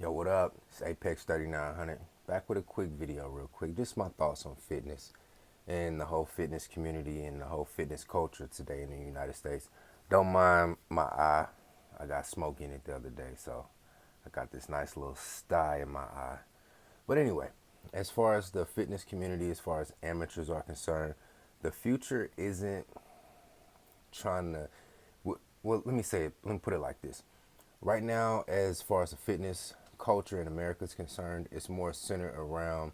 Yo, what up? It's Apex 3900. Back with a quick video, real quick. Just my thoughts on fitness and the whole fitness community and the whole fitness culture today in the United States. Don't mind my eye. I got smoke in it the other day, so I got this nice little sty in my eye. But anyway, as far as the fitness community, as far as amateurs are concerned, the future isn't trying to. Well, let me say it. Let me put it like this. Right now, as far as the fitness culture in America is concerned, it's more centered around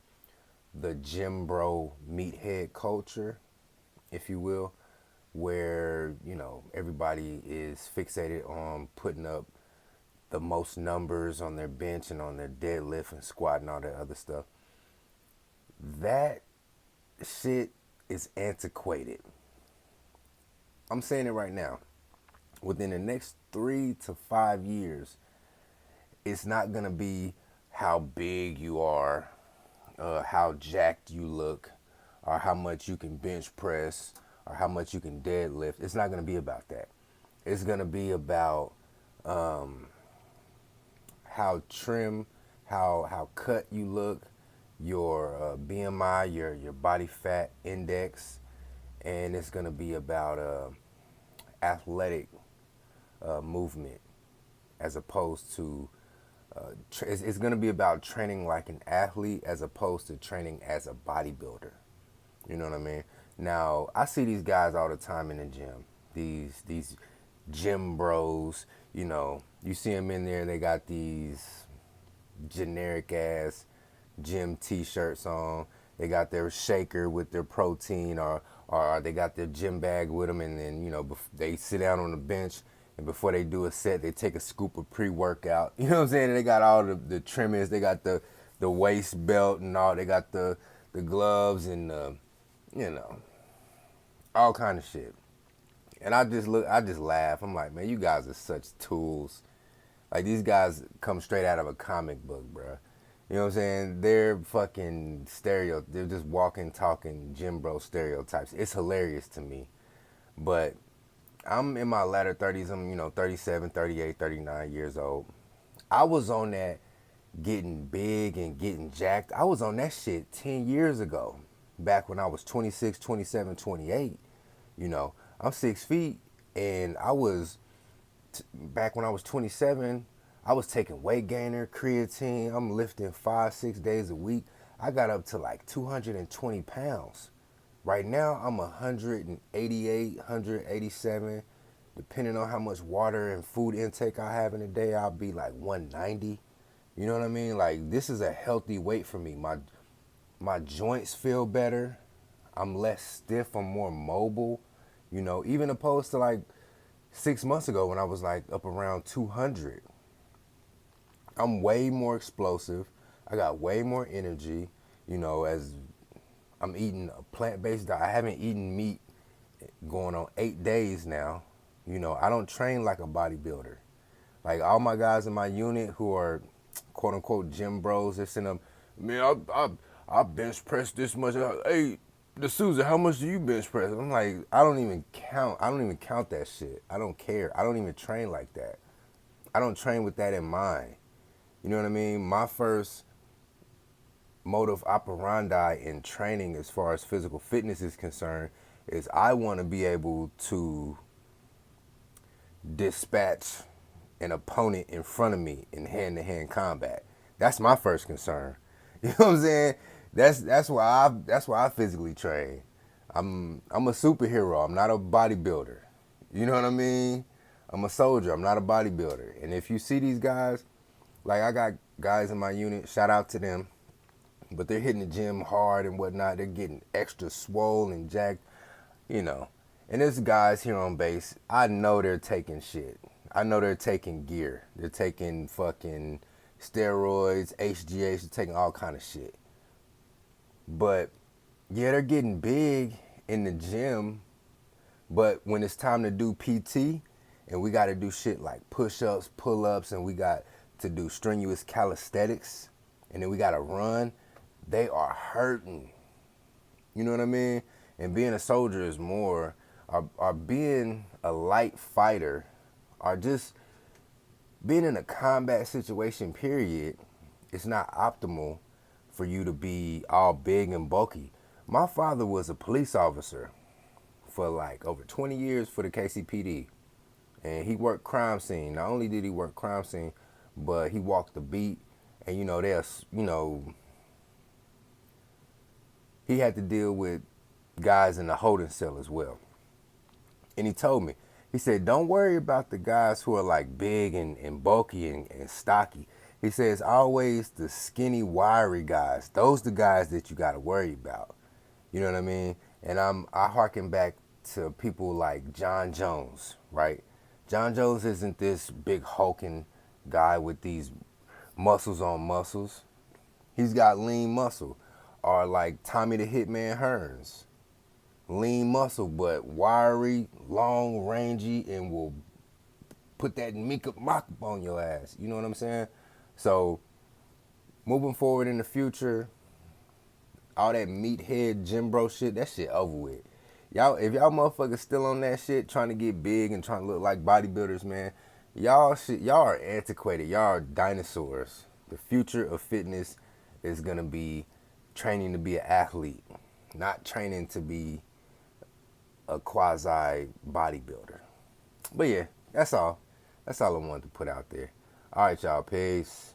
the gym bro meathead culture, if you will, where, everybody is fixated on putting up the most numbers on their bench and on their deadlift and squat and all that other stuff. That shit is antiquated. I'm saying it right now. Within the next 3 to 5 years, it's not gonna be how big you are, how jacked you look, or how much you can bench press, or how much you can deadlift. It's not gonna be about that. It's gonna be about how trim, how cut you look, your BMI, your body fat index, and it's gonna be about athletic movement as opposed to it's going to be about training like an athlete as opposed to training as a bodybuilder. You know what I mean? Now, I see these guys all the time in the gym. These gym bros, you see them in there, they got these generic ass gym t-shirts on. They got their shaker with their protein, or they got their gym bag with them, and then they sit down on the bench, and before they do a set, they take a scoop of pre-workout. You know what I'm saying? And they got all the trimmings. They got the waist belt and all. They got the gloves and you know all kind of shit. And I just laugh. I'm like, man, you guys are such tools. Like, these guys come straight out of a comic book, bro. You know what I'm saying? They're fucking they're just walking, talking gym bro stereotypes. It's hilarious to me. But I'm in my latter 30s. I'm, 37, 38, 39 years old. I was on that getting big and getting jacked. I was on that shit 10 years ago. Back when I was 26, 27, 28. I'm 6 feet, and back when I was 27, I was taking weight gainer, creatine. I'm lifting 5, 6 days a week. I got up to like 220 pounds. Right now, I'm 188, 187. Depending on how much water and food intake I have in a day, I'll be like 190. You know what I mean? Like, this is a healthy weight for me. My joints feel better. I'm less stiff. I'm more mobile. Even opposed to like 6 months ago when I was like up around 200. I'm way more explosive. I got way more energy. As I'm eating a plant-based diet. I haven't eaten meat going on 8 days now. I don't train like a bodybuilder. Like, all my guys in my unit who are quote unquote gym bros, they're sitting up, man, I bench press this much. Hey, D'Souza, how much do you bench press? I'm like, I don't even count. I don't even count that shit. I don't care. I don't even train like that. I don't train with that in mind. You know what I mean? My first modus operandi in training as far as physical fitness is concerned is I want to be able to dispatch an opponent in front of me in hand-to-hand combat. That's my first concern. You know what I'm saying? That's why I physically train. I'm a superhero. I'm not a bodybuilder. You know what I mean? I'm a soldier. I'm not a bodybuilder. And if you see these guys, like, I got guys in my unit, shout out to them, but they're hitting the gym hard and whatnot. They're getting extra swole and jacked, you know. And there's guys here on base, I know they're taking shit. I know they're taking gear. They're taking fucking steroids, HGH, they're taking all kind of shit. But yeah, they're getting big in the gym, but when it's time to do PT and we got to do shit like push-ups, pull-ups, and we got to do strenuous calisthenics, and then we got to run, they are hurting. You know what I mean? And being a soldier is more, or being a light fighter, or just being in a combat situation, period, it's not optimal for you to be all big and bulky. My father was a police officer for like over 20 years for the KCPD, and he worked crime scene. Not only did he work crime scene, but he walked the beat, and he had to deal with guys in the holding cell as well. And he told me, he said, don't worry about the guys who are like big and bulky and stocky. He says, always the skinny, wiry guys. Those the guys that you got to worry about. You know what I mean? And I harken back to people like John Jones, right? John Jones isn't this big hulking guy with these muscles on muscles. He's got lean muscle. Or like Tommy the Hitman Hearns. Lean muscle, but wiry, long, rangy, and will put that mock up on your ass. You know what I'm saying? So, moving forward in the future, all that meathead gym bro shit, that shit over with. Y'all, if y'all motherfuckers still on that shit, trying to get big and trying to look like bodybuilders, man, y'all are antiquated. Y'all are dinosaurs. The future of fitness is gonna be training to be an athlete, not training to be a quasi bodybuilder. But yeah, that's all. That's all I wanted to put out there. All right, y'all. Peace.